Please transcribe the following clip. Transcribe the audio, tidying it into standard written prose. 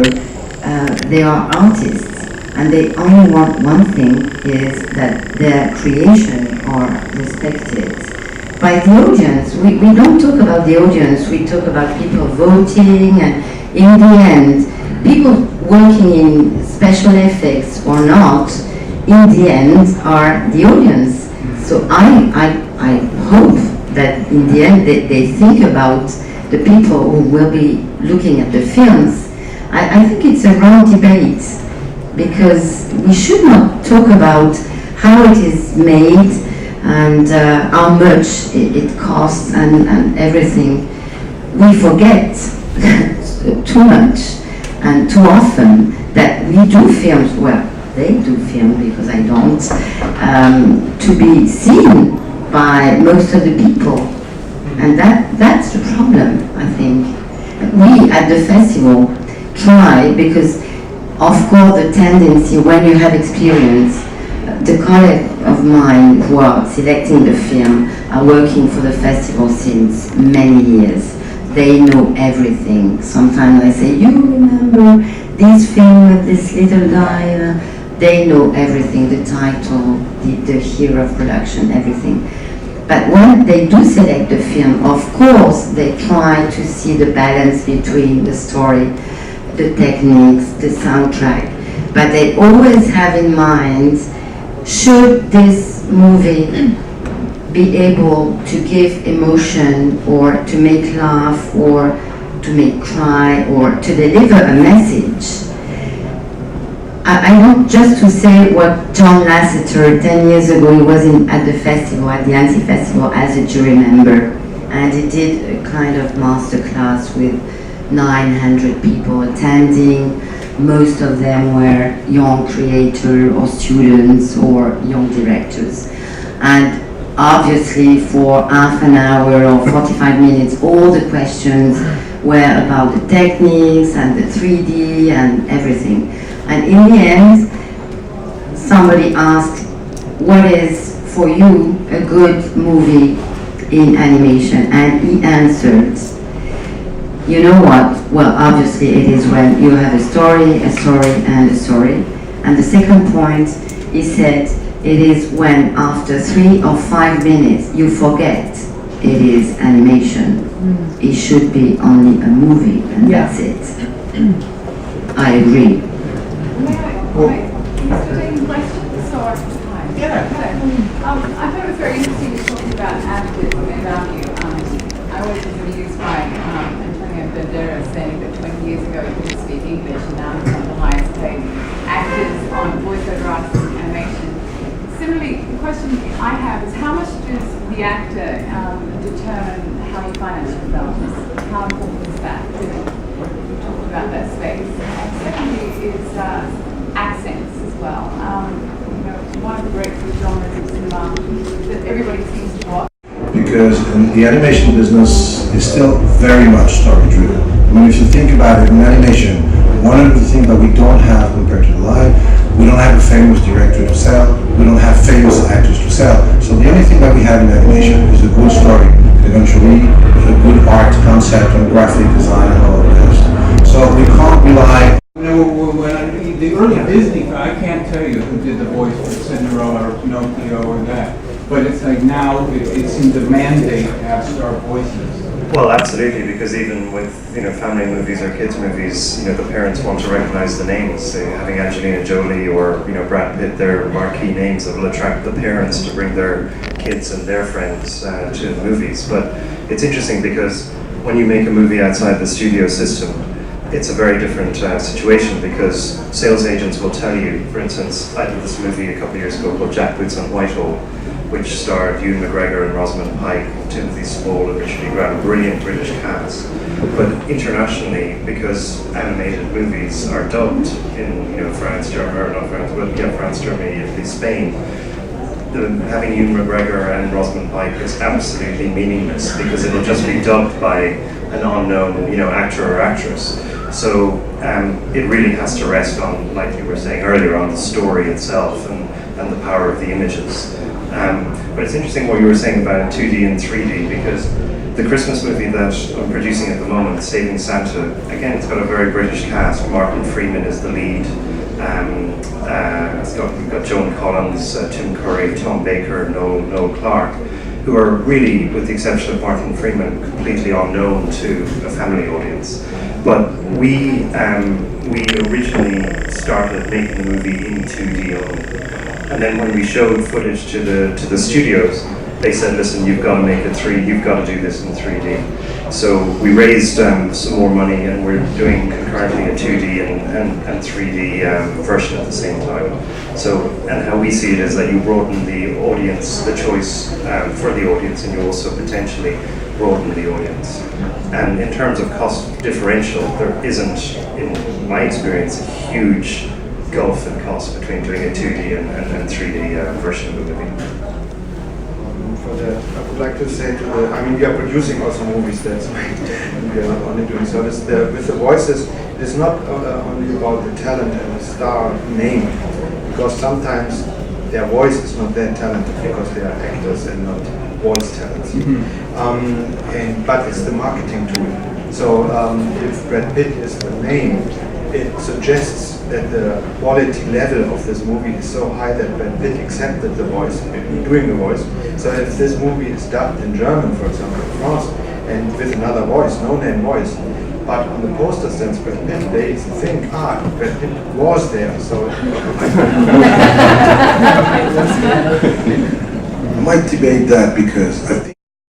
remember, they are artists, and they only want one thing, is that their creation are respected by the audience. We don't talk about the audience, we talk about people voting, and in the end, people working in special effects or not, in the end, are the audience. So I hope that in the end they think about the people who will be looking at the films. I think it's a wrong debate, because we should not talk about how it is made and how much it costs and everything. We forget too much and too often that we do films, well, they do film because I don't, to be seen by most of the people. And that's the problem, I think. We at the festival try, because of course the tendency when you have experience, the colleagues of mine who are selecting the film are working for the festival since many years. They know everything. Sometimes I say, you remember this film with this little guy? They know everything, the title, the year of production, everything. But when they do select the film, of course they try to see the balance between the story, the techniques, the soundtrack, but they always have in mind, should this movie be able to give emotion, or to make laugh, or to make cry, or to deliver a message? I want just to say what John Lasseter, 10 years ago, he was at the festival, at the Annecy Festival, as a jury member, and he did a kind of master class with 900 people attending. Most of them were young creators or students or young directors. And obviously for half an hour or 45 minutes, all the questions were about the techniques and the 3D and everything. And in the end, somebody asked, what is for you a good movie in animation? And he answered, you know what? Well, obviously it is when you have a story, and a story. And the second point, he said, it is when after 3 or 5 minutes you forget it is animation. It should be only a movie, and that's it. I agree. Are you still taking questions or time? Yeah. I thought it was very interesting to talk about actors and their value. I was amused by Antonio Banderas saying that 20 years ago you couldn't speak English, and now he's one of the highest paid actors on voiceover artists and animation. Similarly, the question I have is, how much does the actor determine how you finance your films? How important is that? We talked about that space. And secondly is accents as well. One of the breakthrough genres of cinema that everybody seems to watch. Because the animation business is still very much story-driven. I mean, if you think about it, in animation, one of the things that we don't have compared to the live, we don't have a famous director to sell, we don't have famous actors to sell. So the only thing that we have in animation is a good story, eventually, with a good art concept and graphic design and all of this. So we can't rely. When the early Disney, I can't tell you who did the voice for Cinderella or Pinocchio or that, but it's like now it seems a mandate to have star voices. Well, absolutely, because even with family movies or kids movies, the parents want to recognise the names. Having Angelina Jolie or Brad Pitt, they're marquee names that will attract the parents to bring their kids and their friends to the movies. But it's interesting because when you make a movie outside the studio system, it's a very different situation, because sales agents will tell you, for instance, I did this movie a couple of years ago called Jack Boots on Whitehall, which starred Ewan McGregor and Rosamund Pike, Timothy Spall and Richard E. Grant, brilliant British cast. But internationally, because animated movies are dubbed in France, Germany, or not France, but France, Germany, Italy, Spain, having Ewan McGregor and Rosamund Pike is absolutely meaningless, because it'll just be dubbed by an unknown actor or actress. So it really has to rest on, like you were saying earlier, on the story itself and the power of the images. But it's interesting what you were saying about 2D and 3D, because the Christmas movie that I'm producing at the moment, Saving Santa, again, it's got a very British cast. Martin Freeman is the lead. We've got Joan Collins, Tim Curry, Tom Baker, Noel Clarke, who are really, with the exception of Martin Freeman, completely unknown to a family audience. But we originally started making the movie in 2D only. And then when we showed footage to the studios, they said, listen, you've got to make it 3D, you've got to do this in 3D. So we raised some more money, and we're doing concurrently a 2D and 3D version at the same time. So, and how we see it is that you broaden the audience, the choice for the audience, and you also potentially broaden the audience. And in terms of cost differential, there isn't, in my experience, a huge gulf in cost between doing a 2D and 3D version of the movie. I would like to say we are producing also movies, that's why we are not only doing service. With the voices, it is not only about the talent and the star name, because sometimes their voice is not that talented because they are actors and not voice talents. But it's the marketing tool. So if Brad Pitt is the name, it suggests that the quality level of this movie is so high that Brad Pitt accepted the voice, doing the voice. So if this movie is dubbed in German, for example, in France, and with another voice, no-name voice, but on the poster stands Brad Pitt, they think, Brad Pitt was there, so... I might debate that, because I think